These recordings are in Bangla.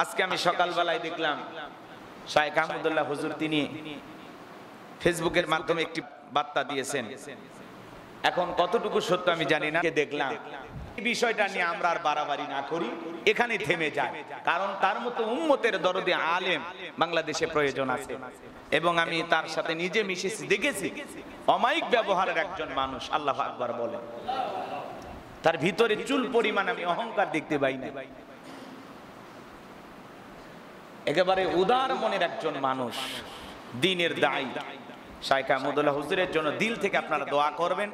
আজকে আমি সকালবেলায় দেখলাম শায়েখ আহমদুল্লাহ হুজুর তিনি ফেসবুকের মাধ্যমে একটি বার্তা দিয়েছেন। এখন কতটুকু সত্য আমি জানি না, দেখলাম এই বিষয়টা নিয়ে আমরা আর বাড়াবাড়ি না করি, এখানে থেমে যায়। কারণ তার মতো উম্মতের দরদি আলেম বাংলাদেশে প্রয়োজন আছে এবং আমি তার সাথে নিজে মিশেছি, দেখেছি অমায়িক ব্যবহারের একজন মানুষ। আল্লাহু আকবার বলে, তার ভিতরে চুল পরিমাণ আমি অহংকার দেখতে পাই না। একেবারে উদার মনের একজন মানুষ, দ্বীনের দায়ী শায়েখ আহমদুল্লাহ হুজুরের জন্য দিল থেকে আপনারা দোয়া করবেন।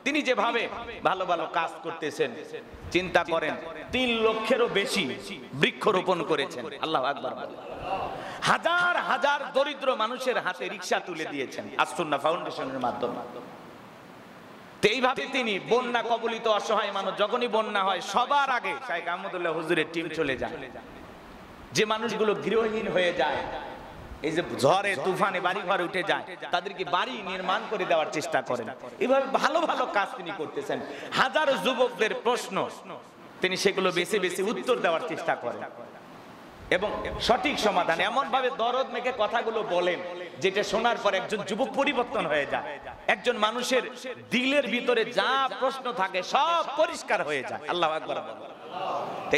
তিনি যেভাবে ভালো ভালো কাজ করতেছেন, চিন্তা করেন 3 লক্ষেরও বেশি বৃক্ষরোপণ করেছেন। আল্লাহু আকবার। হাজার হাজার দরিদ্র মানুষের হাতে রিকশা তুলে দিয়েছেন আস-সুন্নাহ ফাউন্ডেশনের মাধ্যমে। এইভাবে তিনি বন্যা কবলিত অসহায় মানুষ, যখনই বন্যা হয় সবার আগে শায়েখ আহমদুল্লাহ হুজুরের টিম চলে যায়। যে মানুষগুলো গৃহহীন হয়ে যায়, এই যে ঝড়ে তুফানে বাড়ি ঘরে উঠে যায়, তাদেরকে বাড়ি নির্মাণ করে দেওয়ার চেষ্টা করেন। এইভাবে ভালো ভালো কাজ তিনি করতেছেন। হাজারো যুবকদের প্রশ্ন তিনি সেগুলো বেছে বেছে উত্তর দেওয়ার চেষ্টা করেন এবং সঠিক সমাধান এমন ভাবে দরদ মেখে কথাগুলো বলেন যেটা শোনার পর একজন যুবক পরিবর্তন হয়ে যায়। একজন মানুষের দিলের ভিতরে যা প্রশ্ন থাকে সব পরিষ্কার হয়ে যায়। আল্লাহু আকবার।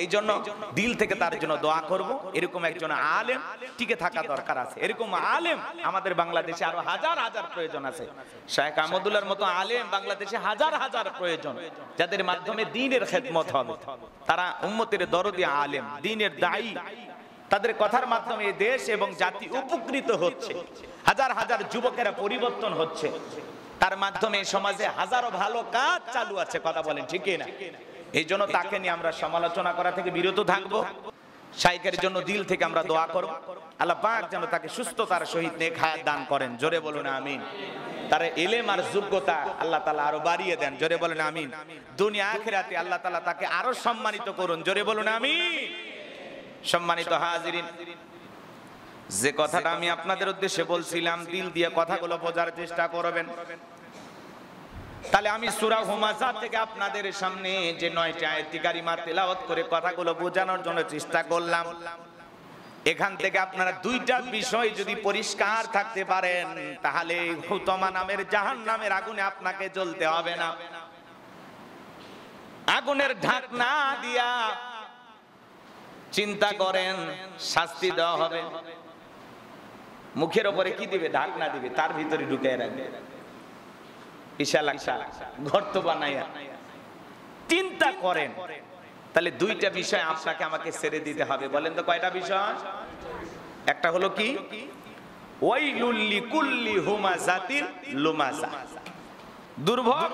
এই জন্য দিল থেকে তার জন্য দোয়া করব। এরকম একজন আলেম টিকে থাকা দরকার আছে। এরকম আলেম আমাদের বাংলাদেশে আরো হাজার হাজার প্রয়োজন আছে। শায়েখ আহমদুল্লাহর মতো আলেম বাংলাদেশে হাজার হাজার প্রয়োজন, যাদের মাধ্যমে দ্বীনের খেদমত হবে। তারা উম্মতের দরদি আলেম, দ্বীনের দায়ী। তাদের কথার মাধ্যমে দেশ এবং জাতি উপকৃত হচ্ছে। হাজার হাজার যুবকেরা পরিবর্তন হচ্ছে। তার মাধ্যমে সমাজে হাজারো ভালো কাজ চালু আছে। কথা বলেন ঠিক না? এই জন্য তাকে নিয়ে আমরা সমালোচনা করা থেকে বিরত থাকবো। শায়েখের জন্য দিল থেকে আমরা দোয়া করব। আল্লাহ পাক যেন তাকে সুস্থতার সহিত নেক হায়াত দান করেন। জোরে বলুন আমিন। তার ইলম আর যোগ্যতা আল্লাহ তাআলা আরো বাড়িয়ে দেন। জোরে বলুন আমিন। দুনিয়া আখিরাতে আল্লাহ তাআলা তাকে আরো সম্মানিত করুন। জোরে বলুন আমিন। সম্মানিত হাজিরিন, যে কথাটা আমি আপনাদের উদ্দেশ্যে বলছিলাম, দিল দিয়ে কথাগুলো বোঝার চেষ্টা করবেন। তাহলে আমি সূরা হুমাযা থেকে আপনাদের সামনে যে 9টি আয়াতি কারিমা তেলাওয়াত করে কথাগুলো বোঝানোর জন্য চেষ্টা করলাম। এখান থেকে আপনারা 2টা বিষয় যদি পরিষ্কার থাকতে পারেন, তাহলে হুতমা নামের জাহান্নামের আগুনে আপনাকে জ্বলতে হবে না। আগুনের ঢাকনা দিয়া চিন্তা করেন শাস্তি দেওয়া হবে। মুখের উপরে কি দিবে? ঢাকনা দিবে, তার ভিতরে ঢুকিয়ে রাখবে বিশাল একটা গর্ত বানাইয়া। চিন্তা করেন, তাহলে 2টা বিষয় আপনাকে আমাকে ছেড়ে দিতে হবে। বলেন তো কয়টা বিষয়? একটা হলো কি? ওয়াইলুল লিকুল্লি হুমাযাতিল লুমাযা। দুর্ভোগ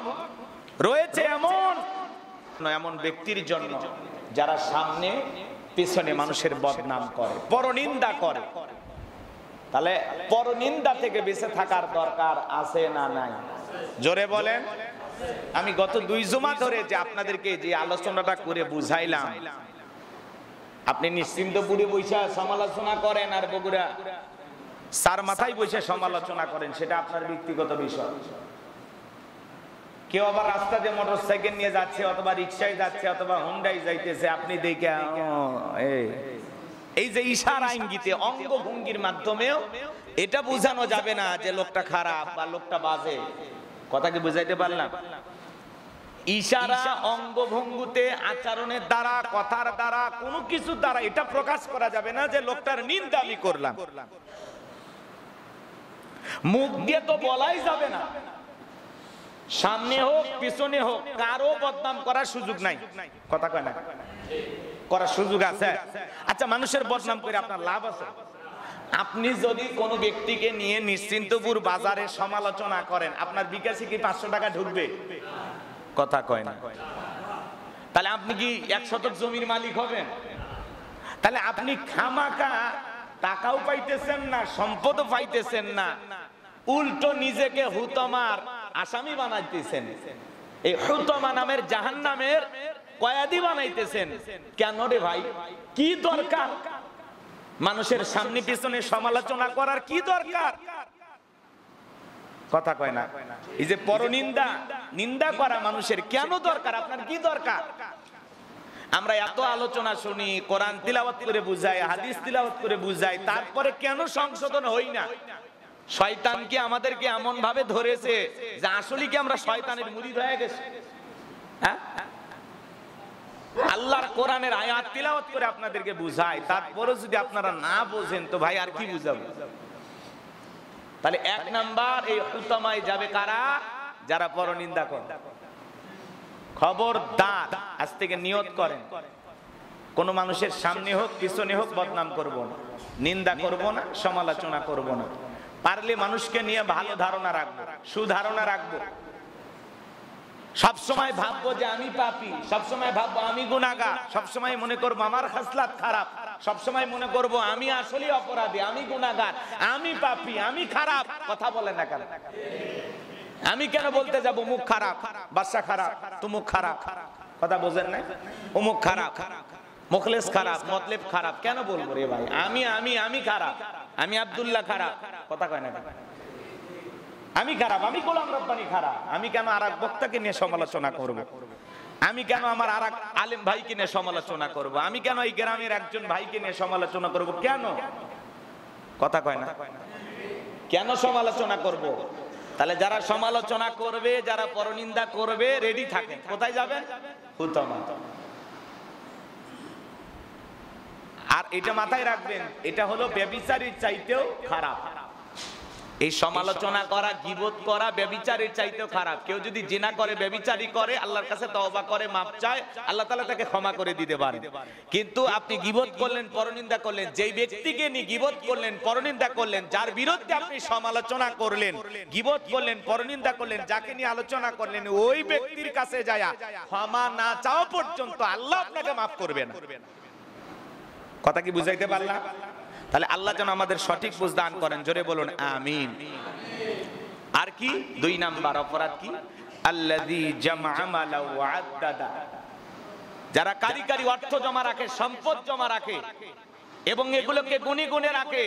রয়েছে এমন ব্যক্তির জন্য যারা সামনে পিছনে মানুষের বদনাম করে, পরনিন্দা করে। তাহলে পরনিন্দা থেকে বেঁচে থাকার দরকার আছে না নাই? জোরে বলেন। আমি গত 2 জুমা ধরে যে আপনাদেরকে যে আলোচনাটা করে বুঝাইলাম, আপনি নিশ্চিন্তপুরে বসে সমালোচনা করেন আর বগুড়া সার মাথায় বসে সমালোচনা করেন, সেটা আপনার ব্যক্তিগত বিষয়। কেউ আবার রাস্তা দিয়ে মোটরসাইকেল নিয়ে যাচ্ছে, অথবা রিক্সায় যাচ্ছে, অথবা হুন্ডাই যাইতেছে, আপনি দেখে এই যে ইশারা ইঙ্গিতে অঙ্গভঙ্গির মাধ্যমেও এটা বোঝানো যাবে না যে লোকটা খারাপ বা লোকটা বাজে। কথা কি বুঝাইতে পারলাম? ইশারা অঙ্গভঙ্গিতে, আচরণের দ্বারা, কথার দ্বারা, কোনো কিছুর দ্বারা এটা প্রকাশ করা যাবে না যে লোকটার নিন্দা আমি করলাম। মুখ দিয়ে তো বলাই যাবে না, সামনে হোক পিছনে হোক কারো বদনাম করার সুযোগ নাই। কথা কয় না? করার সুযোগ আছে। আচ্ছা, মানুষের বদনাম করে আপনার লাভ আছে? আপনি যদি কোনো ব্যক্তিকে নিয়ে নিশ্চিন্তপুর বাজারে সমালোচনা করেন, আপনার বিকাশে কি 500 টাকা ঢুকবে? কথা কয় না। তাহলে আপনি কি 1 শতক জমির মালিক হবেন? তাহলে আপনি খামাকা টাকাও পাইতেছেন না, সম্পদও পাইতেছেন না, উল্টো নিজেকে হুতমার আসামি বানাইতেছেন। এই হুতমা নামের জাহান্নামের কয়েদি বানাইতেছেন। কেন রে ভাই? কি দরকার মানুষের সামনে পিছনে সমালোচনা করার? কি দরকার? কথা কয় না। এই যে পরনিন্দা, নিন্দা করা মানুষের কেন দরকার? আপনার কি দরকার? আমরা এত আলোচনা শুনি, কোরআন তিলাওয়াত করে বুঝাই, হাদিস তিলাওয়াত করে বুঝাই, তারপরে কেন সংশোধন হই না? শয়তান কি আমাদেরকে এমন ভাবে ধরেছে যে আসলে কি আমরা শয়তানের মুরিদ হয়ে গেছি? হ্যাঁ, আল্লাহর কোরআনের আয়াত তিলাওয়াত করে আপনাদেরকে বুঝাই, তারপরে যদি আপনারা না বোঝেন তো ভাই আর কি বুঝাবো? তাহলে এক নাম্বার, এই হুতামায় যাবে কারা? যারা পরনিন্দা করে। খবরদার, আজ থেকে নিয়ত করেন, কোন মানুষের সামনে হোক পিছনে হোক বদনাম করব না, নিন্দা করব না, সমালোচনা করব না। পারলে মানুষকে নিয়ে ভালো ধারণা রাখবো, সুধারণা রাখবো। সবসময় ভাববো যে আমি পাপী, সবসময় ভাববো আমি গুনাহগার, সবসময় মনে করবো আমার খাসলাত খারাপ, সবসময় মনে করবো আমি আসলে অপরাধী, আমি গুনাহগার, আমি পাপী, আমি খারাপ। কথা বলেন না কেন? আমি কেন বলতে যাব মুখ খারাপ, বাসা খারাপ, তুমুক খারাপ? কথা বোঝেন না? অমুক খারাপ, মুখলেস খারাপ, মতলেব খারাপ, কেন বলবো রে ভাই? আমি খারাপ, আমি আব্দুল্লাহ খারাপ। কথা কয় না? আমি খারাপ, আমি গোলাম রব্বানী খারাপ। আমি কেন আর এক বক্তাকে নিয়ে সমালোচনা করব? আমি কেন আমার আর এক আলেম ভাইকে নিয়ে সমালোচনা করব? আমি কেন এই গ্রামের একজন ভাইকে নিয়ে সমালোচনা করব? কেন? কথা কয় না? কেন সমালোচনা করব? তাহলে যারা সমালোচনা করবে, যারা পরনিন্দা করবে, রেডি থাকেন। কোথায় যাবেন? হুতামা। আর এটা মাথায় রাখবেন, এটা হলো ব্যভিচারীর চাইতেও খারাপ। এই সমালোচনা করা, গীবত করা ব্যভিচারীর চাইতেও খারাপ। কেউ যদি জিনা করে, ব্যভিচারী করে, আল্লাহর কাছে তওবা করে, মাপ চায়, আল্লাহ তাআলা তাকে ক্ষমা করে দিতে পারে। কিন্তু আপনি গীবত করলেন, পরনিন্দা করলেন, যেই ব্যক্তিকে নিয়ে গীবত করলেন, পরনিন্দা করলেন, যার বিরুদ্ধে আপনি সমালোচনা করলেন, গীবত করলেন, পরনিন্দা করলেন, যাকে নিয়ে আলোচনা করলেন, ওই ব্যক্তির কাছে যায় ক্ষমা না চাওয়া পর্যন্ত আল্লাহ আপনাকে মাফ করবে না। কথা কি বুঝাইতে পারলাম? তাহলে আল্লাহ যেন আমাদের সঠিক বুঝ দান করেন, জোরে বলুন আমিন। আর কি 2 নাম্বার অপরাধ কি? আল্লাযী জামআ মালা ওয়া আদ্দাদা। যারা কারিগরি অর্থ জমা রাখে, সম্পদ জমা রাখে এবং এগুলোকে গুনে গুনে রাখে,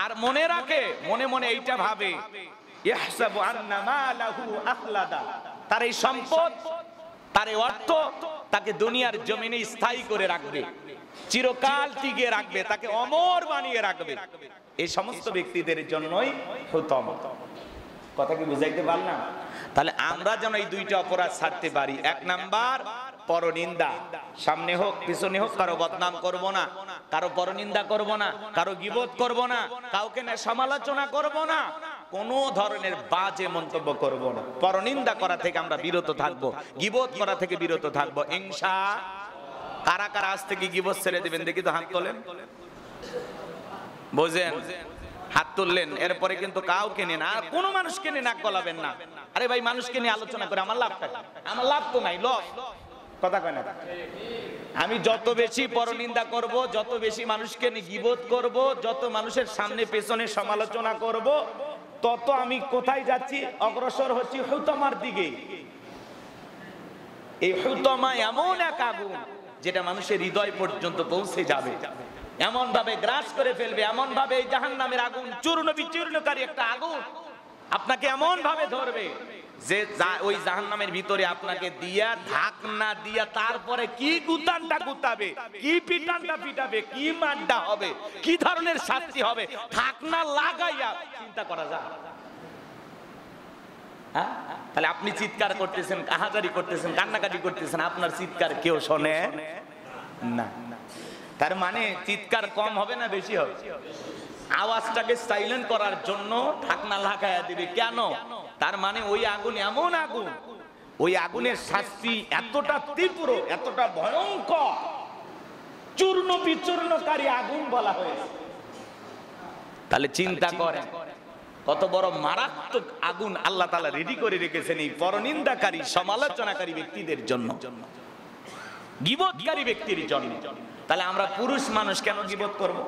আর মনে রাখে, মনে মনে এইটা ভাবে, ইহসাবু আন্না মালাহু আখলাদা, তার এই সম্পদ, তার এই অর্থ তাকে দুনিয়ার জমিনে স্থায়ী করে রাখবে, চিরকাল টিকিয়ে রাখবে, তাকে অমর বানিয়ে রাখবে। এই সমস্ত ব্যক্তিদের জন্যই হুতম। কথা কি বুঝাইতে পারলাম? তাহলে আমরা যেন এই 2টা অপরাধ ছাড়তে পারি। 1 নাম্বার পরনিন্দা, সামনে হোক পিছনে হোক কারো বদনাম করব না, কারো পরনিন্দা করব না, কারো গীবত করব না, কাউকে নিয়ে সমালোচনা করব না, কোন ধরনের বাজে মন্তব্য করব না। পরনিন্দা করা থেকে আমরা বিরত থাকব, গীবত করা থেকে বিরত থাকব ইনশাআল্লাহ। কারা কারা আজ থেকে গীবত ছেড়ে দিবেন দেখি তো, হাত তোলেন। বুঝেন? হাত তুললেন, এরপরে কিন্তু কাউকে নিয়ে না, কোন মানুষকে নিয়ে নাক গলাবেন না। আরে ভাই, মানুষকে নিয়ে আলোচনা করে আমার লাভটা কি? আমার লাভ তো নাই, লস। কথা কয় না? আমি যত বেশি পরনিন্দা করব, যত বেশি মানুষকে নিয়ে গীবত করব, যত মানুষের সামনে পেছনে সমালোচনা করব, তত আমি কোথায় যাচ্ছি? অগ্রসর হচ্ছি হুতামার দিকে। এই হুতামা এমন এক আগুন যেটা মানুষের হৃদয় পর্যন্ত পৌঁছে যাবে, এমন ভাবে গ্রাস করে ফেলবে, এমন ভাবে এই জাহান্নামের আগুন, চূর্ণ বিচূর্ণকারী একটা আগুন আপনাকে এমন ভাবে ধরবে যে ওই জাহান্নামের ভিতরে আপনাকে দিয়া, ঢাকনা দিয়া, তারপরে কি গুতানটা গুতাবে, কি পিটানটা পিটাবে, কি মাড্ডা হবে, কি ধরনের শাস্তি হবে, ঢাকনা লাগাইয়া চিন্তা করা যায়। তাহলে আপনি চিৎকার করতেছেন, কাহাজারি করতেছেন, কান্নাকাটি করতেছেন, আপনার চিৎকার কেউ শোনে না। তার মানে চিৎকার কম হবে না বেশি হবে? আওয়াজটাকে সাইলেন্ট করার জন্য ঢাকনা লাগাইয়া দিবে। কেন? তার মানে ওই আগুন এমন আগুন, ওই আগুনের শাস্তি এতটা তীব্র, এতটা ভয়ঙ্কর, চূর্ণ বিচূর্ণকারী আগুন বলা হয়েছে। তাহলে চিন্তা করেন কত বড় মারাত্মক আগুন আল্লাহ তাআলা রেডি করে রেখেছেন এই পরনিন্দাকারী, সমালোচনাকারী ব্যক্তিদের জন্য, গীবতকারী ব্যক্তির জন্য। তাহলে আমরা পুরুষ মানুষ কেন গীবত করব?